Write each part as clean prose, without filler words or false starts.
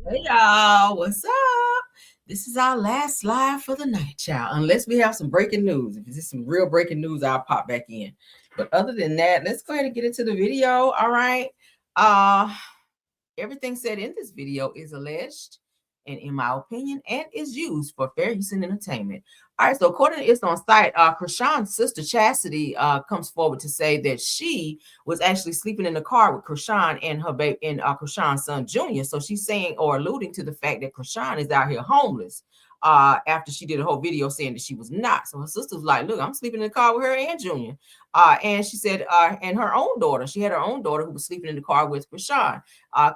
Hey y'all, what's up? This is our last live for the night, y'all. Unless we have some breaking news. If it's some real breaking news, I'll pop back in. But other than that, let's go ahead and get into the video. All right. Uh Everything said in this video is alleged and in my opinion and is used for fair use and entertainment. All right, so according to it's on site, Chrisean's sister Chastity comes forward to say that she was actually sleeping in the car with Chrisean and her baby and Chrisean's son Junior. So she's saying or alluding to the fact that Chrisean is out here homeless. After she did a whole video saying that she was not. So her sister was like, look, I'm sleeping in the car with her and Junior. And she said, and her own daughter, she had her own daughter who was sleeping in the car with Chrisean,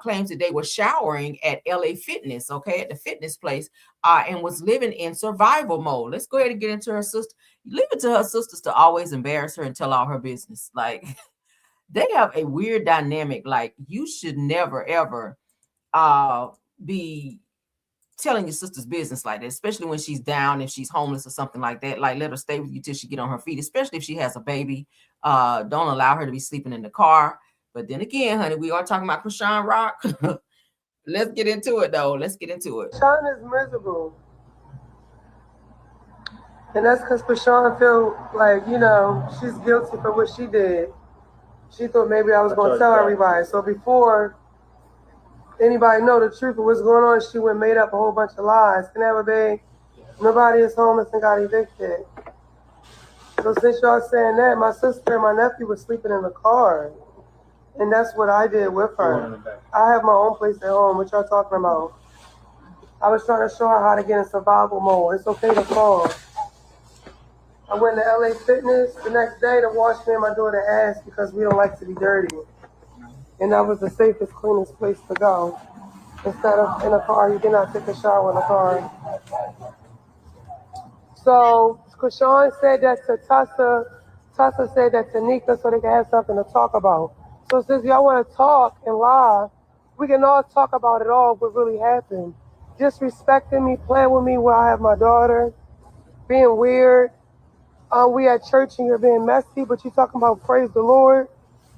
claims that they were showering at LA Fitness, okay, at the fitness place, and was living in survival mode. Let's go ahead and get into her sister. Leave it to her sisters to always embarrass her and tell all her business. Like, they have a weird dynamic. Like, you should never, ever be telling your sister's business like that, especially when she's down, if she's homeless or something like that. Like, let her stay with you till she get on her feet, especially if she has a baby. Don't allow her to be sleeping in the car. But then again, honey, we are talking about Chrisean Rock. Let's get into it, though. Let's get into it. Chrisean is miserable. And that's because Chrisean feel like, she's guilty for what she did. She thought maybe I was going to tell everybody. So before anybody know the truth of what's going on, she went made up a whole bunch of lies. And that would nobody is homeless and got evicted. So since y'all saying that, my sister and my nephew was sleeping in the car. And that's what I did with her. I have my own place at home. What y'all talking about? I was trying to show her how to get in survival mode. It's okay to fall. I went to LA Fitness the next day to wash me and my daughter's ass because we don't like to be dirty. And that was the safest, cleanest place to go. Instead of in a car, you cannot take a shower in a car. So Chrisean said that to Tessa. Tessa said that to Nika so they can have something to talk about. So since y'all want to talk and lie, we can all talk about it all, what really happened. Disrespecting me, playing with me while I have my daughter, being weird. We at church and you're being messy, but you talking about praise the Lord.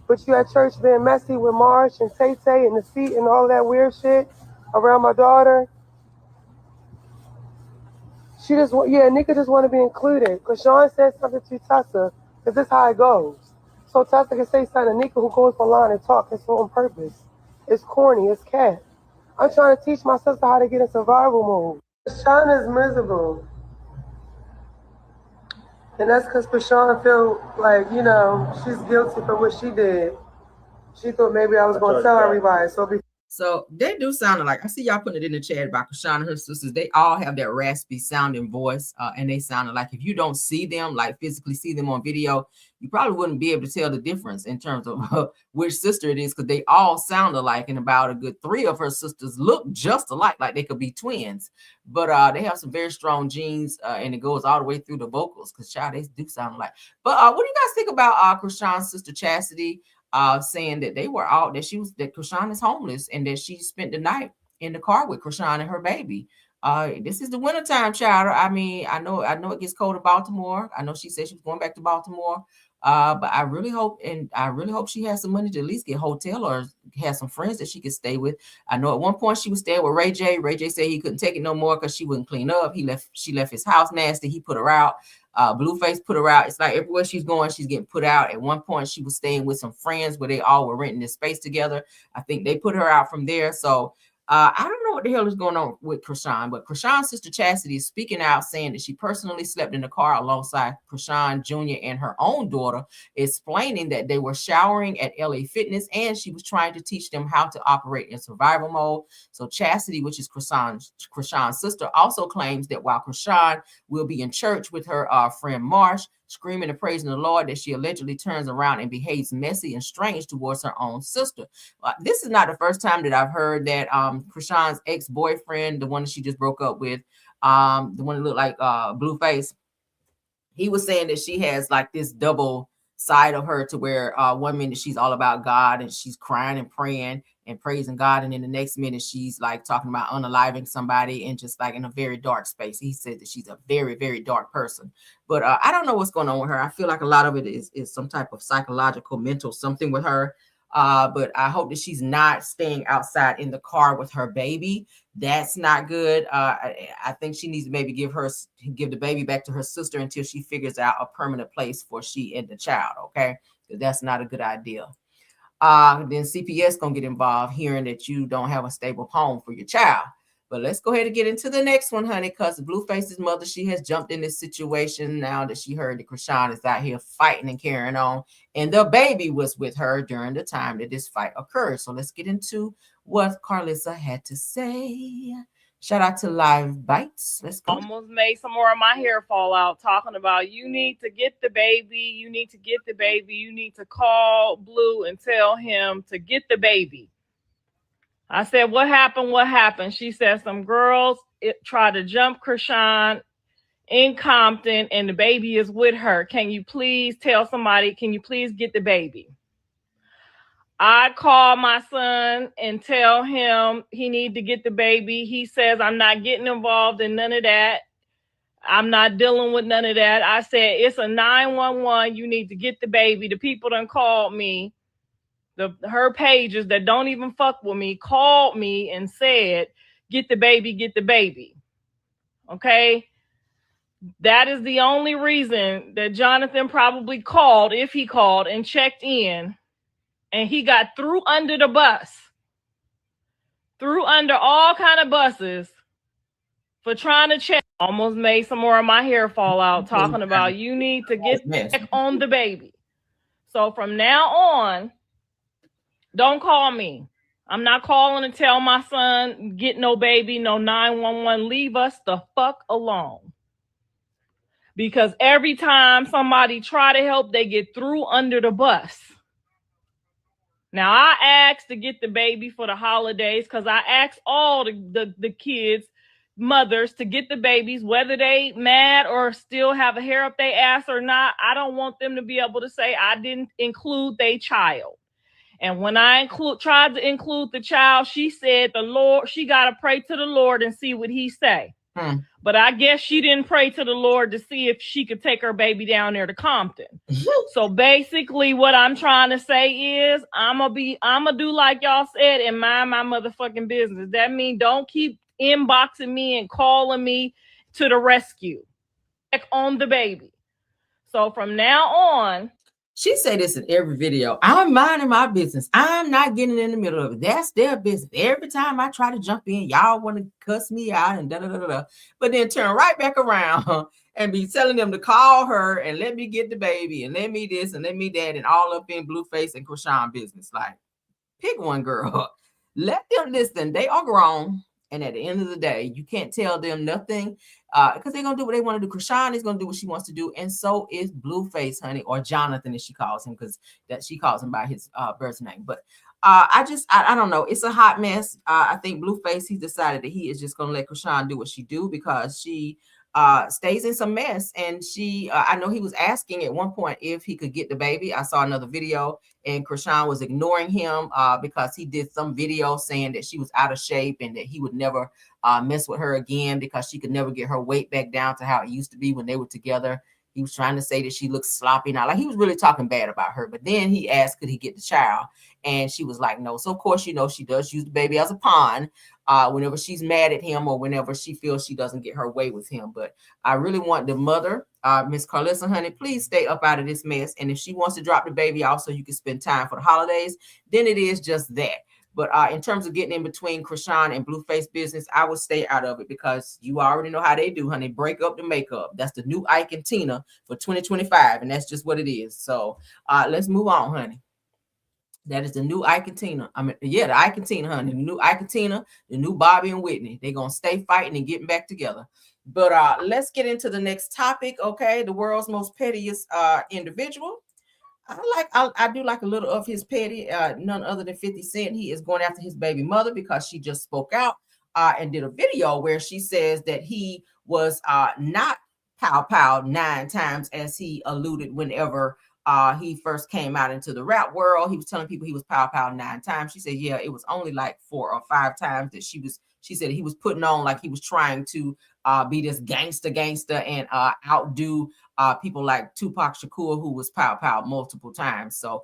But you at church being messy with Marsh and Tay Tay and the feet and all that weird shit around my daughter. Nika just want to be included. Chrisean said something to Tessa, because this is how it goes. So Tessa can say something to Nika who goes online and talk. It's on purpose. It's corny. It's cat. I'm trying to teach my sister how to get in survival mode. Chrisean is miserable. And that's because Chrisean feel like, she's guilty for what she did. She thought maybe I was going to tell everybody. So they do sound like, I see y'all putting it in the chat about Chrisean and her sisters. They all have that raspy sounding voice. And they sounded like, if you don't see them, like physically see them on video, you probably wouldn't be able to tell the difference in terms of which sister it is, because they all sound alike. And about a good 3 of her sisters look just alike, like they could be twins. But they have some very strong genes, and it goes all the way through the vocals, because child, they do sound alike. But what do you guys think about Chrisean's sister Chastity? Saying that they were out, that Chrisean is homeless and that she spent the night in the car with Chrisean and her baby. This is the wintertime, child. I mean, I know it gets cold in Baltimore. I know she said she was going back to Baltimore. But I really hope she has some money to at least get a hotel or have some friends that she could stay with. I know at one point she was staying with Ray J. Ray J said he couldn't take it no more because she wouldn't clean up. She left his house nasty. He put her out. Blueface put her out. It's like everywhere she's going, she's getting put out. At one point, she was staying with some friends where they all were renting this space together. I think they put her out from there. So I don't know what the hell is going on with Chrisean, but Chrisean's sister Chastity is speaking out, saying that she personally slept in the car alongside Chrisean Jr. and her own daughter, explaining that they were showering at LA Fitness and she was trying to teach them how to operate in survival mode. So Chastity, which is Chrisean's sister, also claims that while Chrisean will be in church with her friend Marsh, screaming and praising the Lord, that she allegedly turns around and behaves messy and strange towards her own sister. This is not the first time that I've heard that Chrisean's ex-boyfriend, the one that she just broke up with, the one that looked like Blueface, he was saying that she has like this double side of her, to where 1 minute she's all about God and she's crying and praying and praising God, and then the next minute she's like talking about unaliving somebody and just like in a very dark space. He said that she's a very, very dark person. But I don't know what's going on with her. I feel like a lot of it is some type of psychological, mental something with her. But I hope that she's not staying outside in the car with her baby. That's not good. I think she needs to maybe give the baby back to her sister until she figures out a permanent place for she and the child. Okay, that's not a good idea. Then CPS gonna get involved, hearing that you don't have a stable home for your child. But let's go ahead and get into the next one, honey, because Blueface's mother, she has jumped in this situation now that she heard that Chrisean is out here fighting and carrying on, and the baby was with her during the time that this fight occurred. So let's get into what Carlissa had to say. Shout out to Live Bites. Let's go. Almost made some more of my hair fall out talking about you need to get the baby. You need to get the baby. You need to call Blue and tell him to get the baby. I said, what happened? What happened? She said some girls tried to jump Chrisean in Compton and the baby is with her. Can you please tell somebody? Can you please get the baby? I call my son and tell him he need to get the baby. He says, I'm not getting involved in none of that. I'm not dealing with none of that. I said, it's a 911. You need to get the baby. The people done called me. Her pages that don't even fuck with me called me and said, get the baby, get the baby. Okay? That is the only reason that Jonathan probably called, if he called, and checked in. And he got threw under the bus. Threw under all kind of buses for trying to check. Almost made some more of my hair fall out talking about you need to get back on the baby. So from now on, don't call me. I'm not calling to tell my son, get no baby, no 911. Leave us the fuck alone. Because every time somebody try to help, they get threw under the bus. Now, I asked to get the baby for the holidays because I asked all the kids, mothers, to get the babies, whether they mad or still have a hair up their ass or not. I don't want them to be able to say I didn't include their child. And when I tried to include the child, she said the Lord, she got to pray to the Lord and see what he say. But I guess she didn't pray to the Lord to see if she could take her baby down there to Compton. So basically what I'm trying to say is I'm going to do like y'all said and mind my motherfucking business. That means don't keep inboxing me and calling me to the rescue. Check on the baby. So from now on, she say this in every video. I'm minding my business. I'm not getting in the middle of it. That's their business. Every time I try to jump in, y'all want to cuss me out and da-da-da-da-da. But then turn right back around and be telling them to call her and let me get the baby and let me this and let me that and all up in Blueface and Chrisean business. Like, pick one, girl. Let them listen. They are grown. And at the end of the day, you can't tell them nothing because they're going to do what they want to do. Chrisean is going to do what she wants to do. And so is Blueface, honey, or Jonathan, as she calls him, because that she calls him by his birth name. But I don't know. It's a hot mess. I think Blueface, he decided that he is just going to let Chrisean do what she do because she stays in some mess. And she, I know he was asking at one point if he could get the baby. I saw another video and Chrisean was ignoring him because he did some video saying that she was out of shape and that he would never mess with her again because she could never get her weight back down to how it used to be when they were together. He was trying to say that she looked sloppy now. Like he was really talking bad about her. But then he asked, could he get the child? And she was like, no. So of course, you know, she does use the baby as a pawn whenever she's mad at him or whenever she feels she doesn't get her way with him. But I really want the mother, Miss Carlissa, honey, please stay up out of this mess. And if she wants to drop the baby off so you can spend time for the holidays, then it is just that. But in terms of getting in between Chrisean and Blueface business, I would stay out of it because you already know how they do, honey. Break up the makeup. That's the new Ike and Tina for 2025. And that's just what it is. So let's move on, honey. That is the new Ike and Tina. I mean, yeah, the Ike and Tina, honey. The new Ike and Tina, the new Bobby and Whitney. They're going to stay fighting and getting back together. But let's get into the next topic, okay? The world's most pettiest individual. I do like a little of his petty, none other than 50 Cent. He is going after his baby mother because she just spoke out and did a video where she says that he was not pow 9 times as he alluded whenever he first came out into the rap world. He was telling people he was pow 9 times. She said, yeah, it was only like 4 or 5 times that she said he was putting on like he was trying to be this gangster and outdo people like Tupac Shakur, who was pow multiple times. So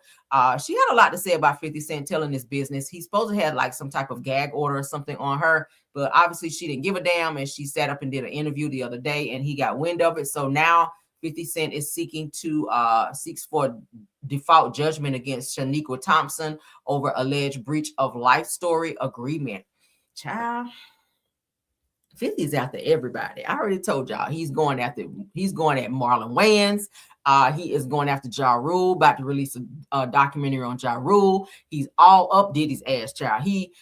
she had a lot to say about 50 Cent telling his business. He's supposed to have like some type of gag order or something on her, but obviously she didn't give a damn, and she sat up and did an interview the other day, and he got wind of it. So now 50 Cent is seeks for default judgment against Shaniqua Thompson over alleged breach of life story agreement. Child, 50's after everybody. I already told y'all he's going at Marlon Wayans. He is going after Ja Rule, about to release a documentary on Ja Rule. He's all up Diddy's ass, child. He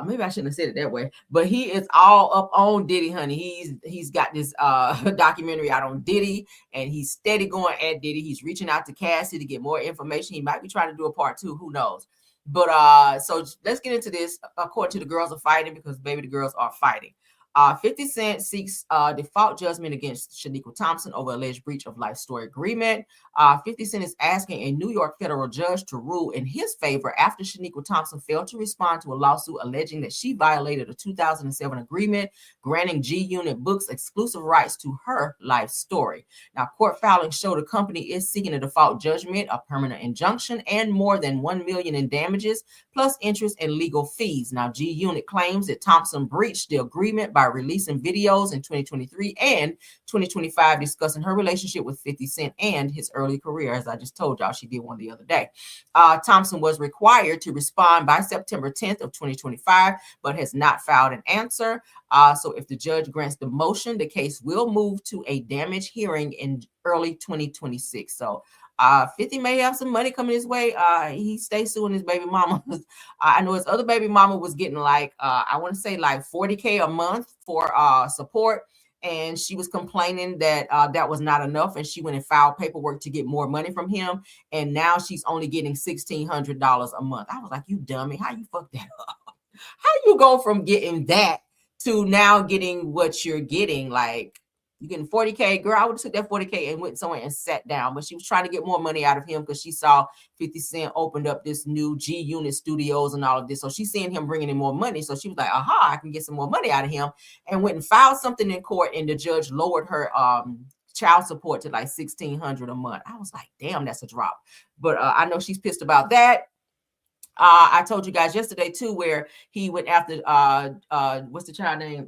maybe I shouldn't have said it that way, but he is all up on Diddy, honey. He's got this documentary out on Diddy, and he's steady going at Diddy. He's reaching out to Cassie to get more information. He might be trying to do a part 2, who knows. But so let's get into this. According to the girls are fighting, because baby, the girls are fighting. 50 Cent seeks default judgment against Shaniqua Thompson over alleged breach of life story agreement. 50 Cent is asking a New York federal judge to rule in his favor after Shaniqua Thompson failed to respond to a lawsuit alleging that she violated a 2007 agreement granting G-Unit Books exclusive rights to her life story. Now, court filings show the company is seeking a default judgment, a permanent injunction, and more than $1 million in damages, plus interest and legal fees. Now, G-Unit claims that Thompson breached the agreement by releasing videos in 2023 and 2025 discussing her relationship with 50 Cent and his early career. As I just told y'all, she did one the other day. Thompson was required to respond by September 10th of 2025, but has not filed an answer. So if the judge grants the motion, the case will move to a damage hearing in early 2026. So 50 may have some money coming his way. He stays suing his baby mama. I know his other baby mama was getting like, I want to say like $40K a month for support. And she was complaining that that was not enough. And she went and filed paperwork to get more money from him. And now she's only getting $1,600 a month. I was like, you dummy, how you fuck that up? How you go from getting that to now getting what you're getting? Like, you're getting 40K. Girl, I would have took that 40K and went somewhere and sat down. But she was trying to get more money out of him because she saw 50 Cent opened up this new G-Unit Studios and all of this. So she's seeing him bringing in more money. So she was like, aha, I can get some more money out of him. And went and filed something in court, and the judge lowered her child support to like $1,600 a month. I was like, damn, that's a drop. But I know she's pissed about that. I told you guys yesterday too, where he went after what's the child name?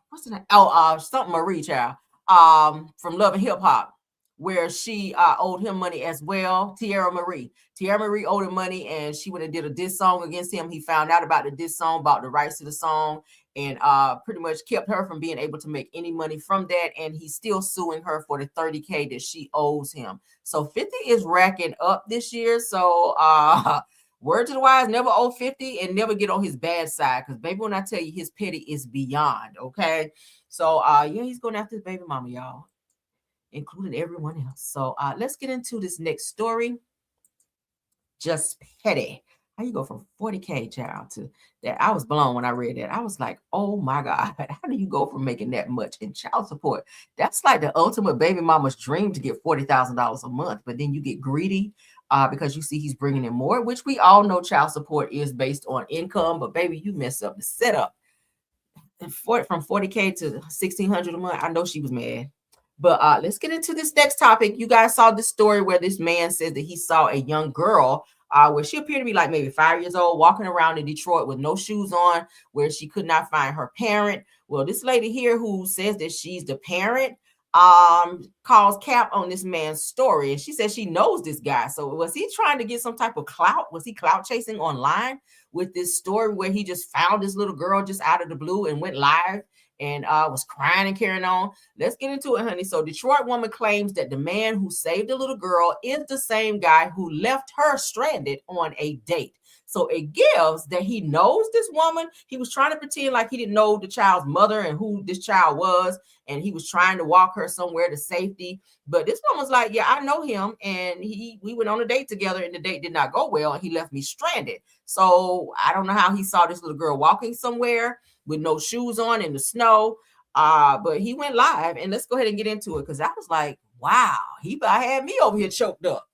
What's the name? Something Marie, child. From Love and Hip Hop, where she owed him money as well. Tierra Marie owed him money, and she went and did a diss song against him. He found out about the diss song, about the rights to the song, and pretty much kept her from being able to make any money from that. And he's still suing her for the $30K that she owes him. So 50 is racking up this year. So word to the wise, never owe 50 and never get on his bad side. Because baby, when I tell you, his petty is beyond. Okay. So yeah, he's going after his baby mama, y'all, including everyone else. So let's get into this next story. Just petty. How you go from 40K, child, to that? I was blown when I read that. I was like, oh my God, how do you go from making that much in child support? That's like the ultimate baby mama's dream, to get $40,000 a month. But then you get greedy because you see he's bringing in more, which we all know child support is based on income. But baby, you mess up the setup. And from 40K to $1,600 a month, I know she was mad. But let's get into this next topic. You guys saw this story where this man said that he saw a young girl where she appeared to be like maybe 5 years old, walking around in Detroit with no shoes on, where she could not find her parent. Well, this lady here who says that she's the parent calls cap on this man's story. And she says she knows this guy. So was he trying to get some type of clout? Was he clout chasing online with this story where he just found this little girl just out of the blue and went live and was crying and carrying on? Let's get into it, honey. So Detroit woman claims that the man who saved the little girl is the same guy who left her stranded on a date. So it gives that he knows this woman. He was trying to pretend like he didn't know the child's mother and who this child was, and he was trying to walk her somewhere to safety. But this woman's like, yeah, I know him, and we went on a date together, and the date did not go well, and he left me stranded. So I don't know how he saw this little girl walking somewhere with no shoes on in the snow, but he went live. And let's go ahead and get into it, because I was like, wow, he about had me over here choked up.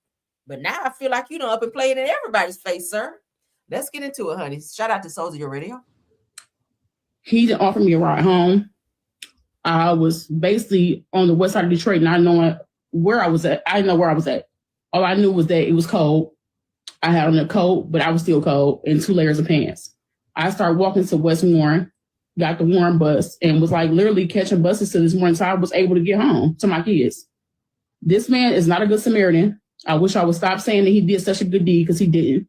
But now I feel like you done up and played in everybody's face, sir. Let's get into it, honey. Shout out to Soldier Radio. He didn't offer me a ride home. I was basically on the west side of Detroit, not knowing where I was at. I didn't know where I was at. All I knew was that it was cold. I had on a coat, but I was still cold, and 2 layers of pants. I started walking to West Warren, got the Warren bus, and was like literally catching buses to this morning, so I was able to get home to my kids. This man is not a good Samaritan. I wish I would stop saying that he did such a good deed, because he didn't.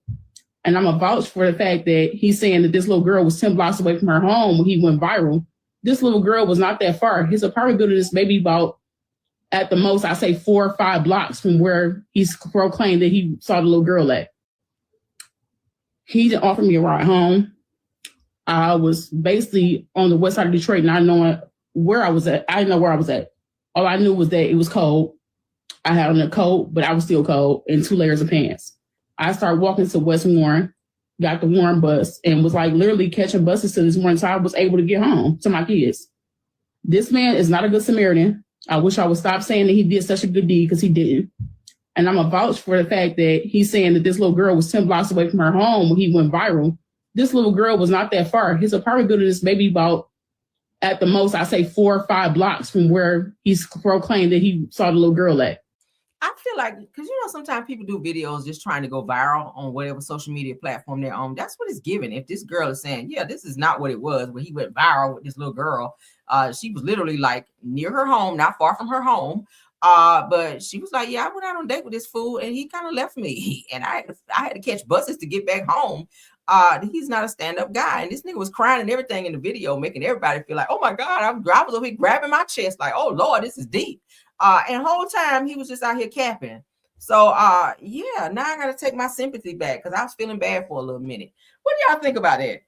And I'm a vouch for the fact that he's saying that this little girl was 10 blocks away from her home when he went viral. This little girl was not that far. His apartment building is maybe about, at the most, I say 4 or 5 blocks from where he's proclaimed that he saw the little girl at. He didn't offer me a ride home. I was basically on the west side of Detroit, not knowing where I was at. I didn't know where I was at. All I knew was that it was cold. I had on a coat, but I was still cold, and 2 layers of pants. I started walking to West Warren, got the Warren bus, and was like literally catching buses to this morning, so I was able to get home to my kids. This man is not a good Samaritan. I wish I would stop saying that he did such a good deed, because he didn't. And I'm a vouch for the fact that he's saying that this little girl was 10 blocks away from her home when he went viral. This little girl was not that far. His apartment building is maybe about, at the most, I say 4 or 5 blocks from where he's proclaimed that he saw the little girl at. I feel like, because sometimes people do videos just trying to go viral on whatever social media platform they're on. That's what it's giving. If this girl is saying, yeah, this is not what it was when he went viral with this little girl. She was literally like near her home, not far from her home. But she was like, yeah, I went out on a date with this fool and he kind of left me. And I had to catch buses to get back home. He's not a stand-up guy. And this nigga was crying and everything in the video, making everybody feel like, oh my God, I was over here grabbing my chest like, oh Lord, this is deep. And the whole time he was just out here capping. So yeah, now I gotta take my sympathy back, because I was feeling bad for a little minute. What do y'all think about that?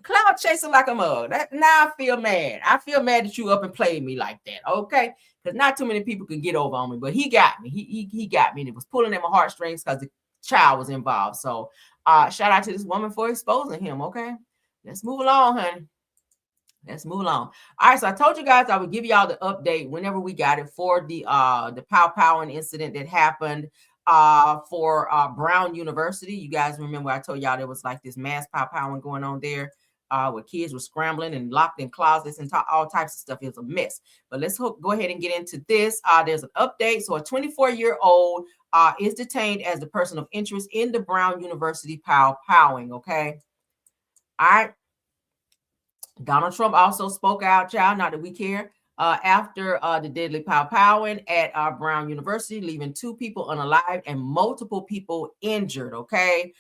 Cloud chasing like a mug. Now I feel mad. I feel mad that you up and played me like that. Okay. Because not too many people can get over on me, but he got me. He got me, and it was pulling at my heartstrings because the child was involved. So shout out to this woman for exposing him. Okay. Let's move along, honey. Let's move along. All right, so I told you guys I would give y'all the update whenever we got it for the powwowing incident that happened for Brown University. You guys remember I told y'all there was like this mass powwowing going on there where kids were scrambling and locked in closets and all types of stuff. It was a mess. But let's go ahead and get into this. There's an update. So a 24-year-old is detained as the person of interest in the Brown University powwowing. Okay. All right. Donald Trump also spoke out, child, not that we care, after the deadly powwowing at Brown University, leaving 2 people unalive and multiple people injured. Okay.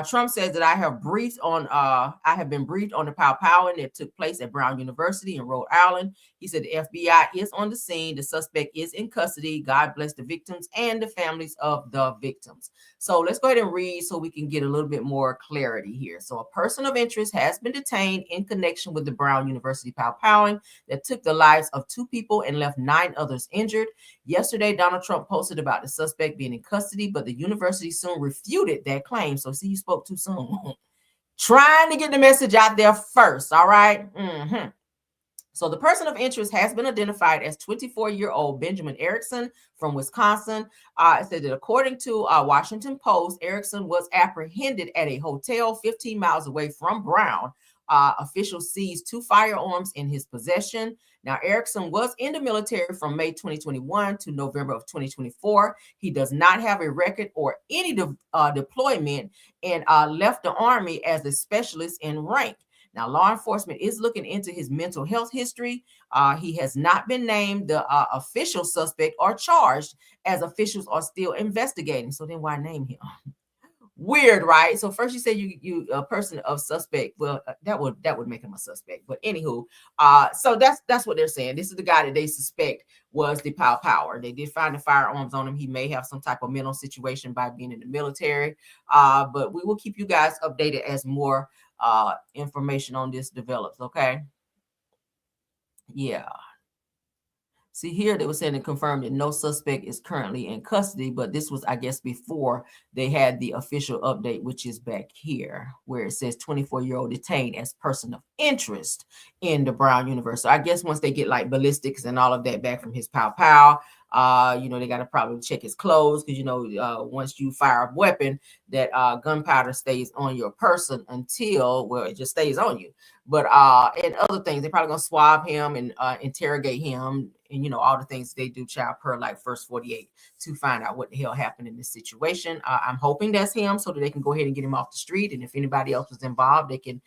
Trump says that I have been briefed on the powwowing that took place at Brown University in Rhode Island. He said the FBI is on the scene. The suspect is in custody. God bless the victims and the families of the victims. So let's go ahead and read so we can get a little bit more clarity here. So a person of interest has been detained in connection with the Brown University powwowing that took the lives of 2 people and left 9 others injured. Yesterday, Donald Trump posted about the suspect being in custody, but the university soon refuted that claim. So see, you spoke too soon. Trying to get the message out there first. All right. So the person of interest has been identified as 24-year-old Benjamin Erickson from Wisconsin. It said that according to Washington Post, Erickson was apprehended at a hotel 15 miles away from Brown. Officials seized 2 firearms in his possession. Now, Erickson was in the military from May 2021 to November of 2024. He does not have a record or any deployment and left the Army as a specialist in rank. Now, law enforcement is looking into his mental health history. He has not been named the official suspect or charged, as officials are still investigating. So then why name him? Weird, right? So first you say you a person of suspect. Well, that would make him a suspect. But anywho, so that's what they're saying. This is the guy that they suspect was the powwower. They did find the firearms on him. He may have some type of mental situation by being in the military. But we will keep you guys updated as more information on this develops. Okay. Yeah. See here, they were saying it confirmed that no suspect is currently in custody, but this was, I guess, before they had the official update, which is back here, where it says 24-year-old detained as person of interest in the Brown University. So I guess once they get like ballistics and all of that back from his powwow, You know, they got to probably check his clothes because, you know, once you fire a weapon, that gunpowder stays on your person until, well, it just stays on you. But and other things, they're probably gonna swab him and interrogate him, and you know, all the things they do, child, per like first 48 to find out what the hell happened in this situation. I'm hoping that's him so that they can go ahead and get him off the street, and if anybody else was involved, they can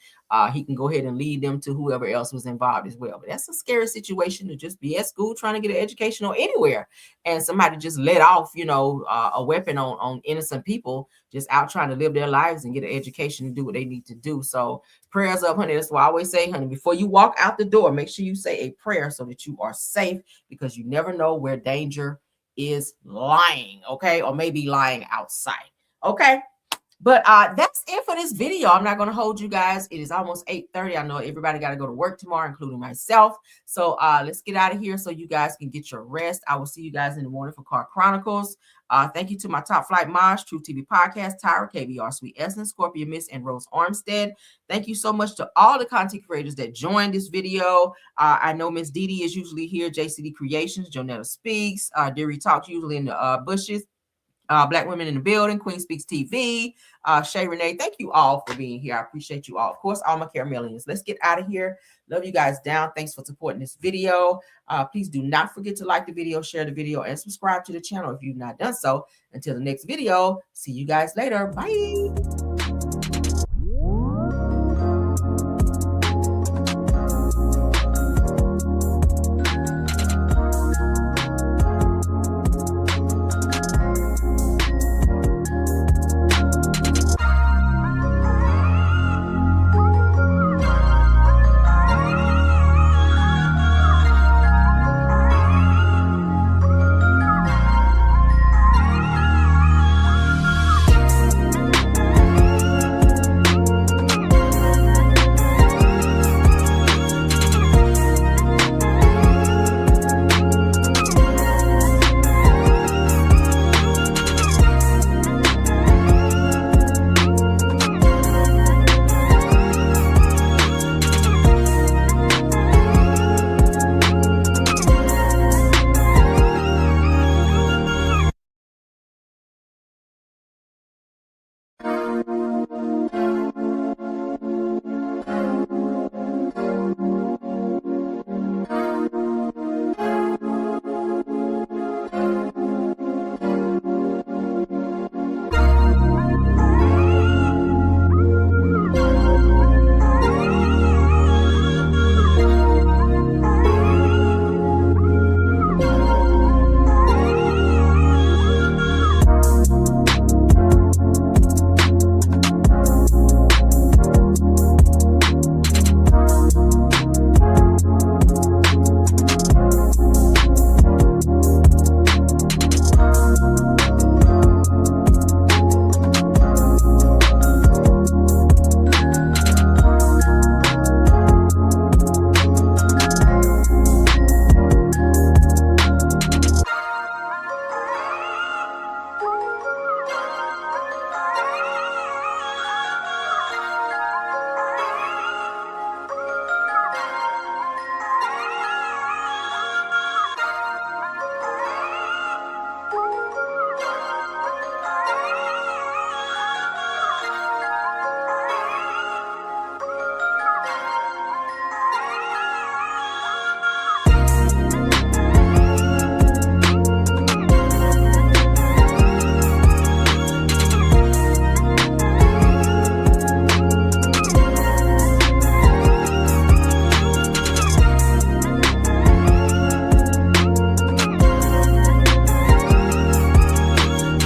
he can go ahead and lead them to whoever else was involved as well. But that's a scary situation to just be at school trying to get an education or anywhere, and somebody just let off, you know, a weapon on innocent people just out trying to live their lives and get an education and do what they need to do. So prayers up, honey. That's why I always say, honey, before you walk out the door, make sure you say a prayer so that you are safe, because you never know where danger is lying, okay? Or maybe lying outside, okay? But that's it for this video. I'm not going to hold you guys. It is almost 8:30. I know everybody got to go to work tomorrow, including myself. So let's get out of here so you guys can get your rest. I will see you guys in the morning for Car Chronicles. Thank you to my Top Flight Maj, True TV Podcast, Tyra, KBR, Sweet Essence, Scorpio Miss, and Rose Armstead. Thank you so much to all the content creators that joined this video. I know Miss Dee is usually here, JCD Creations, Jonetta Speaks, Deary Talks usually in the bushes. Black Women in the Building, Queen Speaks TV, Shay Renee. Thank you all for being here. I appreciate you all. Of course, all my Caramelians. Let's get out of here. Love you guys down. Thanks for supporting this video. Please do not forget to like the video, share the video, and subscribe to the channel if you've not done so. Until the next video, see you guys later. Bye.